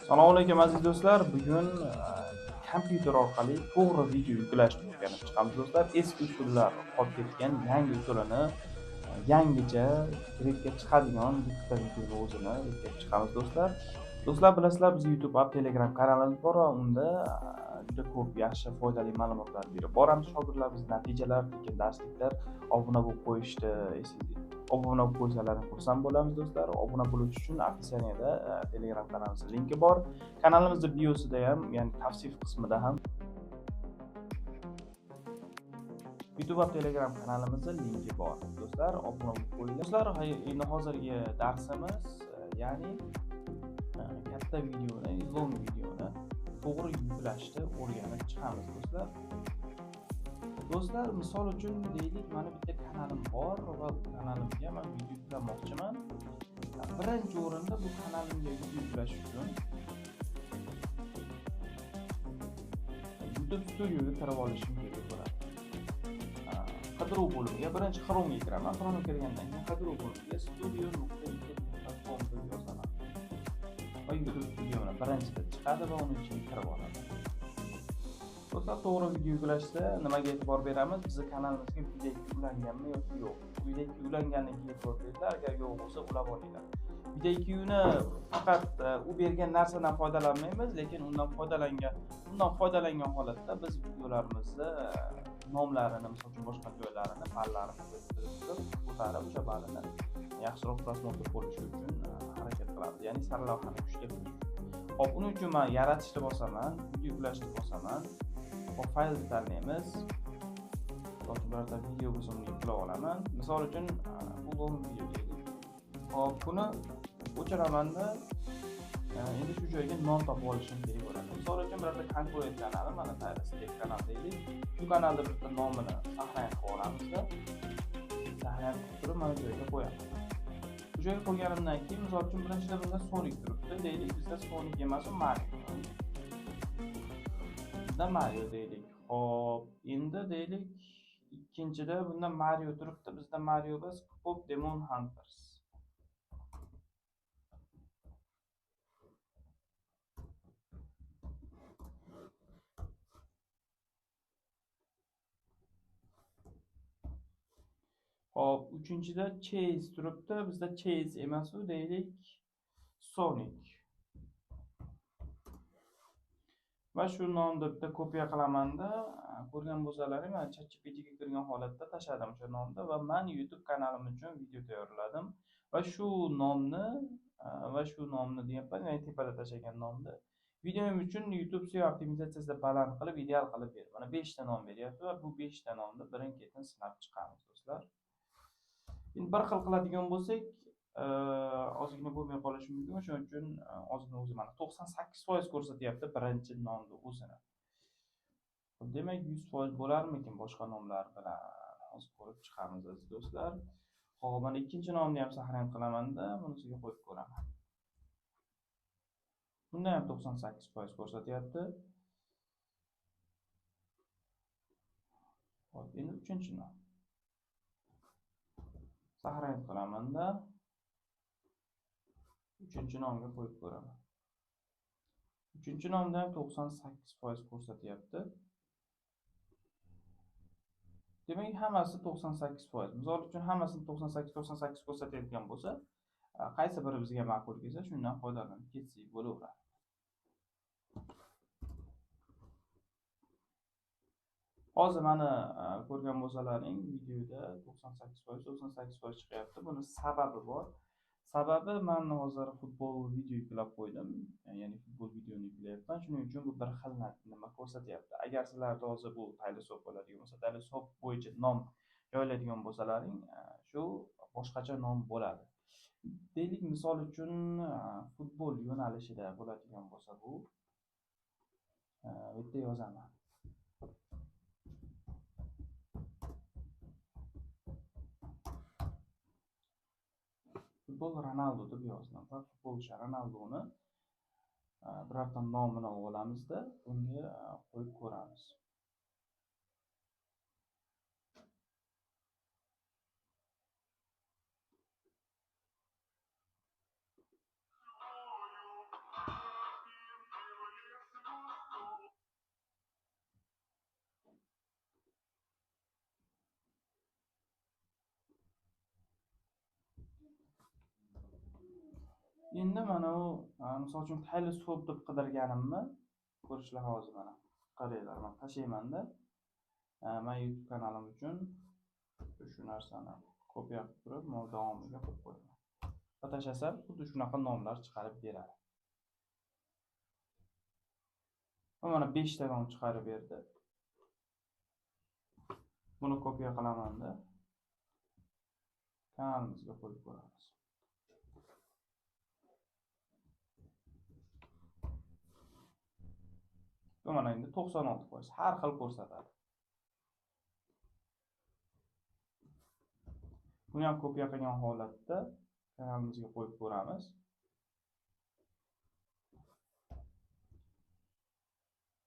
Assalomu alaykum aziz do'stlar. Bugun kompyuter orqali to'g'ri video yuklashni o'rganib chiqamiz do'stlar. Eski usullar qolib ketgan yangi usulini yangicha direktga chiqadigan bitta videoni o'zini yuklab chiqamiz do'stlar. Do'stlar bilasizlar, biz YouTube va Telegram kanalimiz bor va unda juda ko'p yaxshi foydali ma'lumotlar berib boramiz. Shogirdlarimiz natijalar, tekin darsliklar obuna bo'lib qo'yishdi. Obuna bo'lib qo'ysalaring xursand bo'lamiz do'stlar. Obuna bo'lish uchun opsiyaniyada Telegram kanalimizning linki bor. Kanalimizning biosida ham, ya'ni tavsif qismida ham YouTube va Telegram kanalimizning linki bor. Do'stlar, obuna bo'lib qo'yinglar. Do'stlar, endi hozirgi darsimiz ya'ni katta videoni, long videoni to'g'ri yuklashni o'rganib chiqamiz do'stlar. Do'stlar, misol uchun deylik, mana bitta kanalim bor va bu kanalimga men video yuklamoqchiman. Birinchi o'rinda bu kanalimga video yuklash uchun YouTube Studioga kirib olishim kerak bo'ladi. Qidiruv bo'limiga birinchi Chrome'ga kiraman. Chrome'ga kirgandan keyin qidiruv bo'limiga studio.youtube.com deb yozaman. Va YouTube Studio'ni birinchida chiqadi va uni ichiga kirib oladi. Do'stlar, to'g'ri video yuklashda nimaga e'tibor beramiz? Bizning kanalimizga video yuklanganmi yoki yo'q? Video yuklanganligiga e'tibor beringlar, agar yo'q bo'lsa ulab olinglar. Video yukini faqat u bergan narsadan foydalanmaymiz, lekin undan foydalangan holatda biz videolarimizni nomlarini, misol uchun boshqa joylarini, ballarini ko'tarib, o'sha ballini yaxshiroq prosmotr bo'lishi uchun harakat qilamiz, ya'ni sarlavhani kuchli qilish. Hop, uning uchun men yaratishni bosaman, video yuklashni bosaman. Hop, faylni tanlaymiz. Birorta video bo'lsa uni yuklab olaman. Misol uchun bu long video deylik. Hop, buni o'chiramanda endi shu joyga nom topib olishim kerak bo'ladi. Misol uchun birorta konkurent kanali, mana Taylor kanal deylik. Shu kanalda birorta nomini saqlanib qolib olamizda. Saqlanib turib mana bu joyga qo'yamiz. Bu joyga qo'yganimdan keyin, misol uchun birinchida bunda Sonic turibdi. Deylik, bizda Sonic emas, u Mario. Bunda Mario deylik. Hop, endi deylik, ikkinchida bunda Mario turibdi. Bizda Mario emas, Pop Demon Hunters. Hop, uchinchida Chase turibdi. Bizda Chase emas, u deylik Sonic. Va shu nomni bitta kopiya qilamanda, ko'rgan bo'lsalaring, men ChatGPTga kirgan holatda tashladim o'sha nomni va men YouTube kanalim uchun video tayyorladim va shu nomni deyapman, ya'ni tepada tashlagan nomni videom uchun YouTube SEO optimizatsiyasida baland qilib, ideal qilib berdi. Mana 5 ta nom beryapti va bu 5 ta nomni birin-ketin sinab chiqamiz do'stlar. Endi bir xil qiladigan bo'lsak, ozgina bo'lmay qolishi mumkin. Shuning uchun ozgina o'zi mana 98% ko'rsatyapti birinchi nomni o'zini. Demak, 100% bo'larmikin boshqa nomlar bilan? Hozir ko'rib chiqamiz aziz do'stlar. Xo'p, mana ikkinchi nomni ham saqlanib qilamanda, bunisiga qo'yib ko'raman. Bunda ham 98% ko'rsatyapti. Xo'p, endi uchinchi nom. Saqlanib qilamanda, uchinchi nomga qo'yib ko'raman. Uchinchi nomda ham 98% ko'rsatyapti. Demak, hammasi 98%. Misol uchun hammasini 98 ko'rsatayotgan bo'lsa, qaysi biri bizga ma'qul kelsa, shundan foydalanib ketsak bo'laveradi. Hozir mana ko'rgan bo'lsalaring, videoda 98% chiqyapti. Buni sababi bor. Sababi, men hozir futbol video yuklab qo'ydim, ya'ni futbol videoni yuklayapman. Shuning uchun bu bir xil nima ko'rsatyapti. Agar sizlarda hozir bu Taylor bo'ladigan bo'lsa, Taylor bo'yicha nom joylaydigan bo'lsalaring, shu boshqacha nom bo'ladi. Deylik, misol uchun futbol yo'nalishida bo'ladigan bo'lsa, bu bitta yozaman. Futbol Ronaldo deb yozdim va futbolchi Ronaldoni birorta nomini olamizda, bunga qo'yib ko'ramiz. Endi mana u misol uchun teleskop deb qidirganimni ko'rishlar hozir mana. Qaranglar, men tashlaymanda. Men YouTube kanalim uchun shu narsani kopiya qilib turib, men davomiga qo'yib qo'yaman. Va tashlasam, xuddi shunaqa nomlar chiqarib beradi. Va mana 5 ta nom chiqarib berdi. Buni kopiya qilaman-da. Kanalimizga qo'yib ko'ramiz. Bu mana endi 96% har xil ko'rsatadi. Buni ham kopiya qilgan holatda kanalimizga qo'yib ko'ramiz.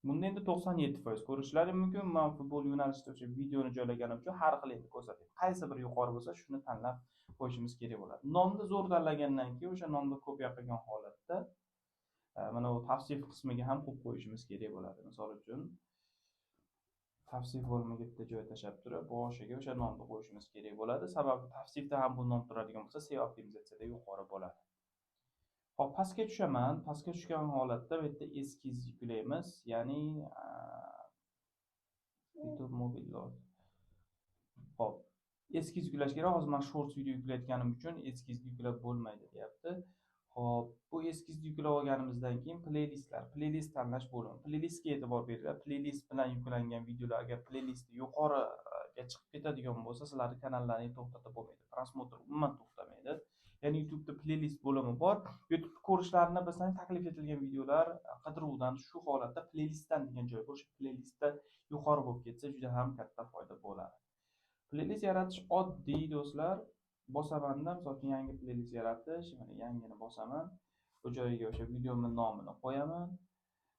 Bunda endi 97% ko'rishlari mumkin. Men futbol yo'nalishida o'sha videoni joylaganim uchun har xil endi ko'rsatadi. Qaysi biri yuqori bo'lsa, shuni tanlab qo'yishimiz kerak bo'ladi. Nomni zo'r tanlagandan keyin o'sha nomni kopiya qilgan holatda mana bu tavsif qismiga ham qo'yib qo'yishimiz kerak bo'ladi. Misol uchun tavsif bo'limiga bitta joy tashab turib, boshiga o'sha nomni qo'yishimiz kerak bo'ladi. Sababi tavsifda ham bu nom turadigan bo'lsa, SEO optimizatsiyada yuqori bo'ladi. Hop, pastga tushaman. Pastga tushgan holatda bu yerda eskiz yuklaymiz, ya'ni YouTube mobil. Hop, eskiz yuklash kerak. Hozir men shorts video yuklayotganim uchun eskiz yuklab bo'lmaydi, deyapti. Hop, bu eskizni yuklab olganimizdan keyin playlist tanlash bo'limi. Playlistga e'tibor beringlar. Playlist bilan yuklangan videolar agar playlistni yuqoriga chiqib ketadigan bo'lsa, sizlarning kanallaringizni to'xtatib bo'lmaydi. Prosmotr umuman to'xtamaydi. Ya'ni YouTube'da playlist bo'limi bor. YouTube ko'rishlarini bilsangiz, taklif etilgan videolar qidiruvdan shu holatda playlistdan degan joy bor. O'sha playlistda yuqori bo'lib ketsa, juda ham katta foyda bo'ladi. Playlist yaratish oddiy do'stlar. Bosamanda, misol uchun yangi playlist yaratish, mana yangini bosaman. Bu joyiga o'sha videomning nomini qo'yaman.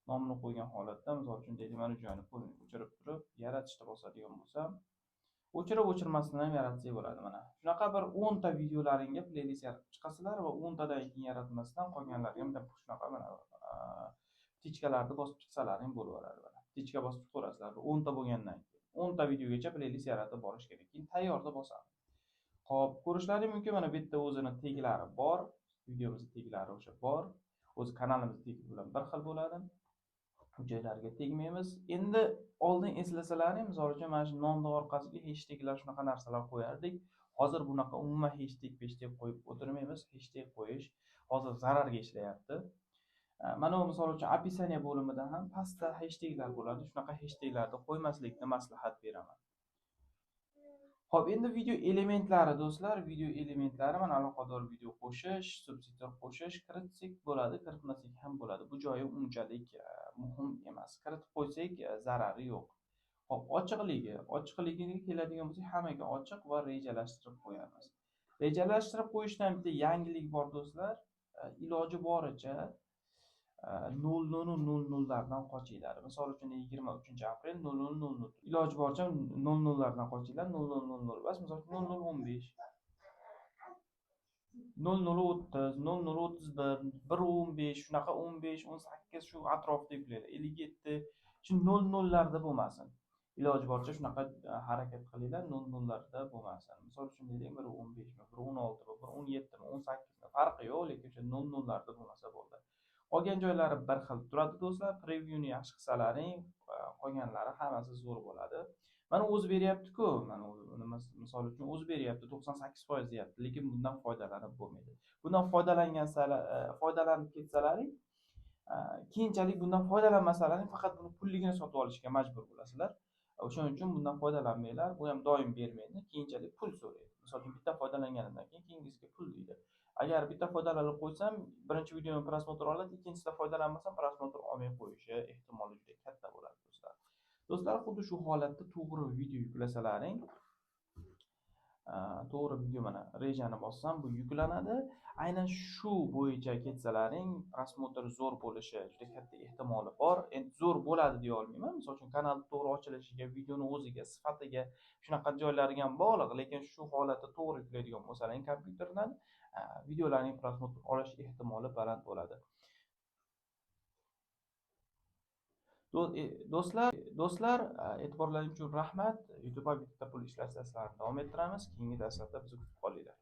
Nomini qo'ygan holatda, misol uchun deylik, mana shu joyni o'chirib turib, yaratishni bosadigan bo'lsam, o'chirmasdan ham yaratsak bo'ladi. Mana shunaqa bir 10 ta videolaringga playlist yaratib chiqasizlar va 10 tadan keyin yaratmasdan qolganlarga ham shunaqa mana ptichkalarni bosib chiqsalaring bo'laveradi. Mana ptichka bosib chiqaverasizlar. 10 ta bo'lgandan keyin 10 ta videogacha playlist yaratib borish kerak. Keyin tayyorda bosamiz. Hop, ko'rishlaringiz mumkin, mana bu yerda o'zini teglari bor, videomizning teglari o'sha bor. O'zi kanalimizning tegi bilan bir xil bo'ladi. Bu joylarga tegmaymiz. Endi oldin eslasalaring, misol uchun mana shu nomni orqasiga hashtaglar shunaqa narsalar qo'yardik. Hozir bunaqa umuman hashtag qo'yib o'tirmaymiz. Hashtag qo'yish hozir zararga ishlayapti. Mana bu misol uchun описание bo'limida ham pastda hashtaglar bo'ladi. Shunaqa hashtaglarni qo'ymaslikni maslahat beraman. Hop, endi video elementlari do'stlar, video elementlari mana aloqador video qo'shish, subtitr qo'shish, kiritsak bo'ladi, kiritmasak ham bo'ladi. Bu joyi unchalik muhim emas. Kiritib qo'ysak zarari yo'q. Hop, ochiqligiga keladigan bo'lsak, hammaga ochiq va rejalashtirib qo'yamiz. Rejalashtirib qo'yishdan bitta yangilik bor do'stlar. Iloji boricha 00:00 lardan qochinglar. Misol uchun 23-aprel 00:00. Iloji boricha 00 lardan qochinglar. 00:00 emas, misol uchun 00:15. 00:30, 00:31, 1:15, shunaqa 15, 18 shu atrofda yuklanglar. 57 shu 00 larda bo'lmasin. Iloji boricha shunaqa harakat qilinglar, 00 larda bo'lmasin. Misol uchun deylik 1:15, 1:16, 1:17, 18 farqi yo'q, lekin o'sha 00 larda bo'lmasa bo'ldi. Qolgan joylari bir xil turadi do'stlar. Previewni yaxshi qilsalaring, qolganlari hammasi zo'r bo'ladi. Mana o'zi beryapti-ku, mana misol uchun o'zi beryapti, 98% deyapti, lekin bundan foydalanib bo'lmaydi. Bundan foydalanib ketsalaring, keyinchalik bundan foydalanmasalaring faqat buni pulligini sotib olishga majbur bo'lasizlar. O'shaning uchun bundan foydalanmanglar. Bu ham doim bermaydi, keyinchalik pul so'raydi. Misol uchun bitta foydalangandan keyin keyingisiga pul deydi. Agar bitta foydalanib qo'ysam, birinchi videoni prosmotr oladi, ikkinchisida foydalanmasam prosmotr olmay qo'yishi ehtimoli juda katta bo'ladi do'stlar. Do'stlar, xuddi shu holatda to'g'ri video yuklasalaring, to'g'ri video mana rejani bossam bu yuklanadi. Aynan shu bo'yicha ketsalaring, prosmotr zo'r bo'lishi juda katta ehtimoli bor. Endi zo'r bo'ladi deya olmayman. Misol uchun kanal to'g'ri ochilishiga, videoni o'ziga, sifatiga, shunaqa joylariga ham bog'liq, lekin shu holatda to'g'ri yuklaydigan bo'lsalaring kompyuterdan, videolarning prosmotr olish ehtimoli baland bo'ladi. Do'stlar, e'tiborlaringiz uchun rahmat. YouTube bitta pul ishlashda sizlarni davom ettiramiz. Keyingi darslarda bizni kutib qolinglar.